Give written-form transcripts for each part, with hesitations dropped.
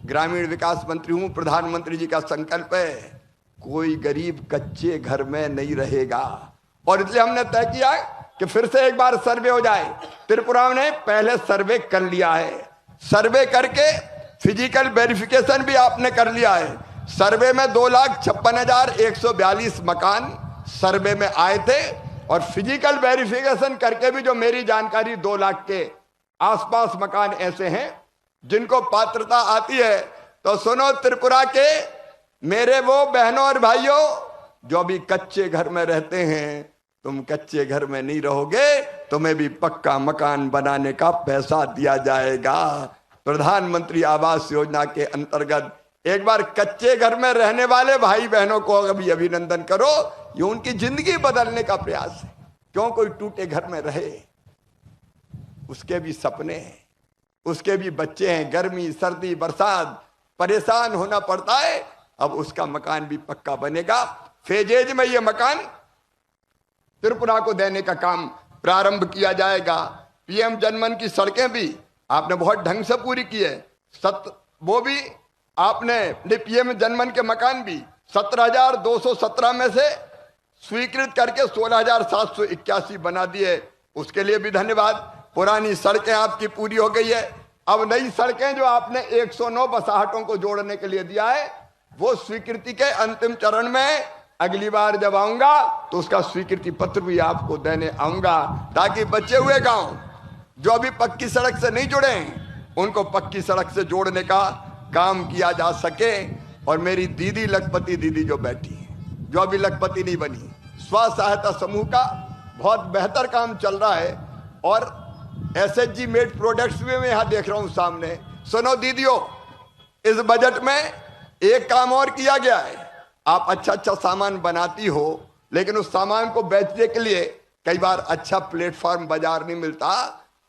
ग्रामीण विकास मंत्री हूं, प्रधानमंत्री जी का संकल्प है कोई गरीब कच्चे घर में नहीं रहेगा। और इसलिए हमने तय किया कि फिर से एक बार सर्वे हो जाए। त्रिपुरा ने पहले सर्वे कर लिया है, सर्वे करके फिजिकल वेरिफिकेशन भी आपने कर लिया है। सर्वे में 2,56,142 मकान सर्वे में आए थे और फिजिकल वेरिफिकेशन करके भी जो मेरी जानकारी 2 लाख के आसपास मकान ऐसे हैं जिनको पात्रता आती है। तो सुनो त्रिपुरा के मेरे वो बहनों और भाइयों जो भी कच्चे घर में रहते हैं, तुम कच्चे घर में नहीं रहोगे, तुम्हें भी पक्का मकान बनाने का पैसा दिया जाएगा। प्रधानमंत्री आवास योजना के अंतर्गत एक बार कच्चे घर में रहने वाले भाई बहनों को अभी अभिनंदन करो, ये उनकी जिंदगी बदलने का प्रयास है। क्यों कोई टूटे घर में रहे, उसके भी सपने हैं, उसके भी बच्चे हैं, गर्मी सर्दी बरसात परेशान होना पड़ता है। अब उसका मकान भी पक्का बनेगा। फेजेज में ये मकान त्रिपुरा को देने का काम प्रारंभ किया जाएगा। पीएम जनमन की सड़कें भी आपने बहुत ढंग से पूरी की है, वो भी आपने पीएम जनमन के मकान भी 17,217 में से स्वीकृत करके 16,781 बना दिए, उसके लिए भी धन्यवाद। पुरानी सड़कें आपकी पूरी हो गई है। अब नई सड़कें जो आपने 109 बसाहटों को जोड़ने के लिए दिया है वो स्वीकृति के अंतिम चरण में, अगली बार जब आऊंगा तो उसका स्वीकृति पत्र भी आपको देने आऊंगा, ताकि बचे हुए गांव जो अभी पक्की सड़क से नहीं जुड़े हैं उनको पक्की सड़क से जोड़ने का काम किया जा सके। और मेरी दीदी लखपति दीदी जो बैठी है, जो अभी लखपति नहीं बनी, स्व सहायता समूह का बहुत बेहतर काम चल रहा है और एसएचजी मेड प्रोडक्ट्स भी मैं यहां देख रहा हूं सामने। सुनो दीदियों, इस बजट में एक काम और किया गया है। आप अच्छा अच्छा सामान बनाती हो, लेकिन उस सामान को बेचने के लिए कई बार अच्छा प्लेटफॉर्म बाजार नहीं मिलता।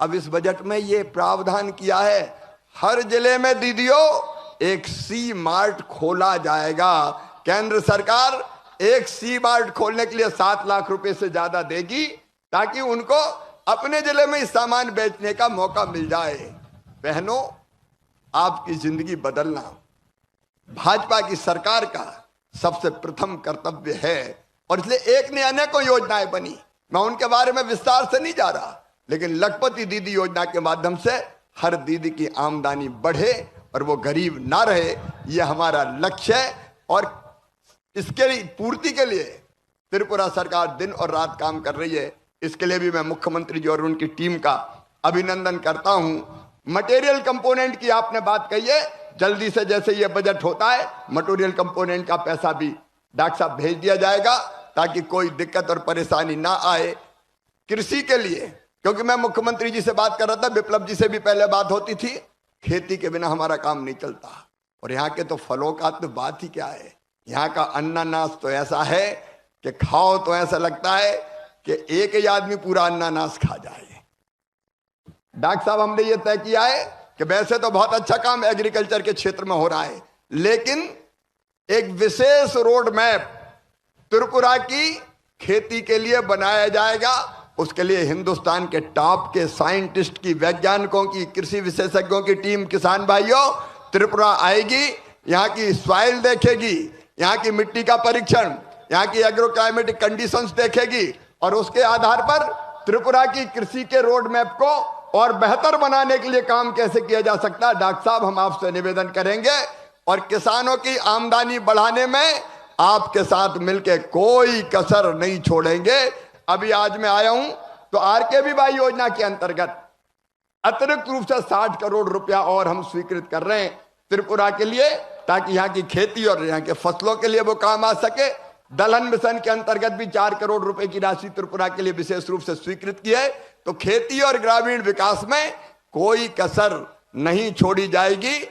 अब इस बजट में ये प्रावधान किया है, हर जिले में दीदियों एक सी मार्ट खोला जाएगा। केंद्र सरकार एक सी मार्ट खोलने के लिए 7 लाख रुपए से ज्यादा देगी, ताकि उनको अपने जिले में इस सामान बेचने का मौका मिल जाए। बहनों, आपकी जिंदगी बदलना भाजपा की सरकार का सबसे प्रथम कर्तव्य है और इसलिए एक ने अनेकों योजनाएं बनी, मैं उनके बारे में विस्तार से नहीं जा रहा, लेकिन लखपति दीदी योजना के माध्यम से हर दीदी की आमदनी बढ़े और वो गरीब ना रहे, ये हमारा लक्ष्य है। और इसके पूर्ति के लिए त्रिपुरा सरकार दिन और रात काम कर रही है। इसके लिए भी मैं मुख्यमंत्री जी और उनकी टीम का अभिनंदन करता हूं। मटेरियल कंपोनेंट की आपने बात कही है, जल्दी से जैसे ये बजट होता है मटेरियल कंपोनेंट का पैसा भी डॉक्टर साहब भेज दिया जाएगा, ताकि कोई दिक्कत और परेशानी ना आए। कृषि के लिए, क्योंकि मैं मुख्यमंत्री जी से बात कर रहा था, विप्लव जी से भी पहले बात होती थी, खेती के बिना हमारा काम नहीं चलता। और यहाँ के तो फलों का तो बात ही क्या है, यहाँ का अनानास तो ऐसा है कि खाओ तो ऐसा लगता है कि एक ही आदमी पूरा अनानास खा जाए। डॉक्टर साहब, हमने ये तय किया है कि वैसे तो बहुत अच्छा काम एग्रीकल्चर के क्षेत्र में हो रहा है, लेकिन एक विशेष रोड मैप त्रिपुरा की खेती के लिए बनाया जाएगा। उसके लिए हिंदुस्तान के टॉप के साइंटिस्ट की, वैज्ञानिकों की, कृषि विशेषज्ञों की टीम, किसान भाइयों, त्रिपुरा आएगी, यहाँ की सॉइल देखेगी, यहाँ की मिट्टी का परीक्षण, यहाँ की एग्रो क्लाइमेटिक कंडीशंस देखेगी और उसके आधार पर त्रिपुरा की कृषि के रोड मैप को और बेहतर बनाने के लिए काम कैसे किया जा सकता है। डॉक्टर साहब, हम आपसे निवेदन करेंगे और किसानों की आमदनी बढ़ाने में आपके साथ मिलकर कोई कसर नहीं छोड़ेंगे। अभी आज मैं आया हूं तो आरकेवीवाई योजना के अंतर्गत अतिरिक्त रूप से 60 करोड़ रुपया और हम स्वीकृत कर रहे हैं त्रिपुरा के लिए, ताकि यहाँ की खेती और यहाँ के फसलों के लिए वो काम आ सके। दलहन मिशन के अंतर्गत भी 4 करोड़ रुपए की राशि त्रिपुरा के लिए विशेष रूप से स्वीकृत की है। तो खेती और ग्रामीण विकास में कोई कसर नहीं छोड़ी जाएगी।